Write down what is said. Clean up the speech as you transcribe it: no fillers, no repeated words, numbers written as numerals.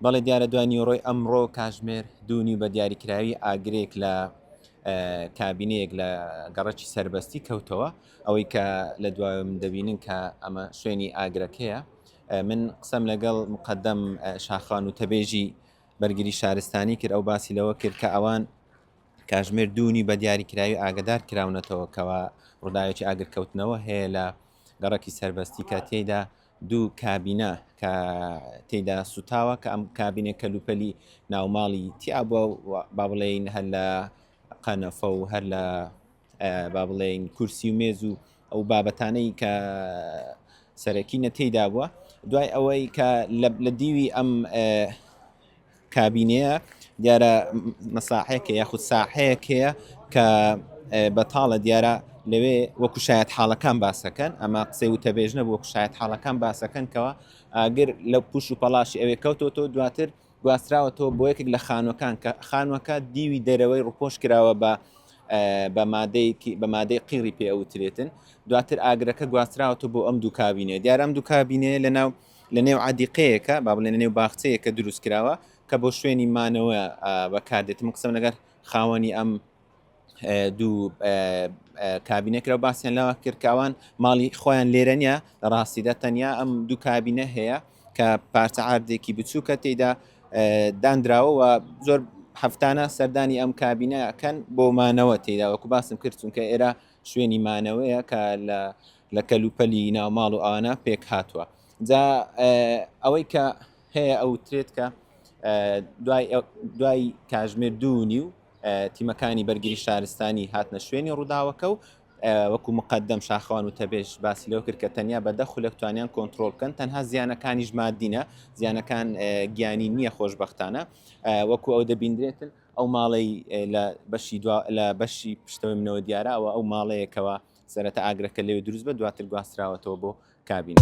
بەڵێ دیارە دوای نیوەڕۆی ئەمڕۆ کاتژمێر 2:30 بە دیاریکراوی ئاگرێک لە کابینەیەک لە گەڕەکی سەربەستی کەوتەوە ئەوەی کە لە دوایم دەبینن کە ئەمە شوێنی ئاگرەکەیە. من قسەم لەگەڵ مقدەم شاخان و تەبێژی بەرگری شارستانی کرد ئەو باسی لەوە کرد کە ئەوان کاتژمێر 2:30 بە دیاریکراوی ئاگدار کراونەتەوە کەەوە ڕووداوێکی ئاگرکەوتنەوە هەیە لە گەڕەکی سەربەستی کە تێیدا دوو کابینە کە تێیدا سوتاوە کە ئەم کابینە کەلوپەلی ناوماڵی تیا بووە با بڵێین هەر لە قەنەفە و هەر لە با بڵێین کورسی و مێز و ئەو بابەتانەی کە سەرەکینە تێیدا بووە دوای ئەوەی کە لە دیوی ئەم کابینەیە دیارە مەساحەیەکە یاخود ساحەیەکەیە کە بەتاڵە دیارە لەوێ وەکو شایەت حاڵەکان باسەکەن ئەمە قسەی و تەبێژ نەبوو وەکو شایەت حاڵەکان باسەکەنکەوە ئاگر لە پوش و پەڵاشی ئەوێ کەوتەوە دواتر گواستراوەتەوە بۆ یەکێک لە خانوەکان کە خانوەکە دیوی دەرەوەی ڕووپۆش کراوە بە مادەی قیڕی پێ ئەوترێتن دواتر ئاگرەکە گواستراوەتەوە بۆ ئەم دوو کابینێ دیارە ئەم دوو کابینەیە لە نێو عادیقەیەکە با بڵێن لە نێو باخچەیەکە دروست کراوە کە بۆ شوێنی مانەوە بەکاردێتم قسەم لەگەر خاوەنی ئەم دوو کابینێکرا باسییان لاوە کردکاوان ماڵی خۆیان لێرە نیە لە ڕاستیدا تەنیا ئەم دوو کابینە هەیە کە پارچە ئاردێکی بچووکە تێیدا دانراوە و زۆر هەفتانە سەردانی ئەم کابینەکەن بۆ مانەوە تێدا وەکو باسم کرد چونکە ئێرە شوێنی مانەوەیە کە لە کەلوپەلی ناوماڵ و ئاوانە پێک هاتووە جا ئەوەی کە هەیە ئەوترێت کە دوای کاتژمێر 2:30 تیمەکانی بەرگری شارستانی هاتنە شوێنی ڕووداوەکە و وەکو مقدەم شاخەوان و تەبێژ باسی لەو کرد کە تەنیا بە دەخولە توانیان کۆنتترۆل بکەن تەنها زیانەکانیش مادینە زیانەکان گیانی نییە خۆشببختانە وەکو ئەو دەبیندرێتن ئەو ماڵی لە بەشی پشتەوەی منەوە دیارەوە ئەو ماڵەیەکەوە سەرەتا ئاگرەکە لێو دروست بە دواتر گواستراوەتەوە بۆ کابین.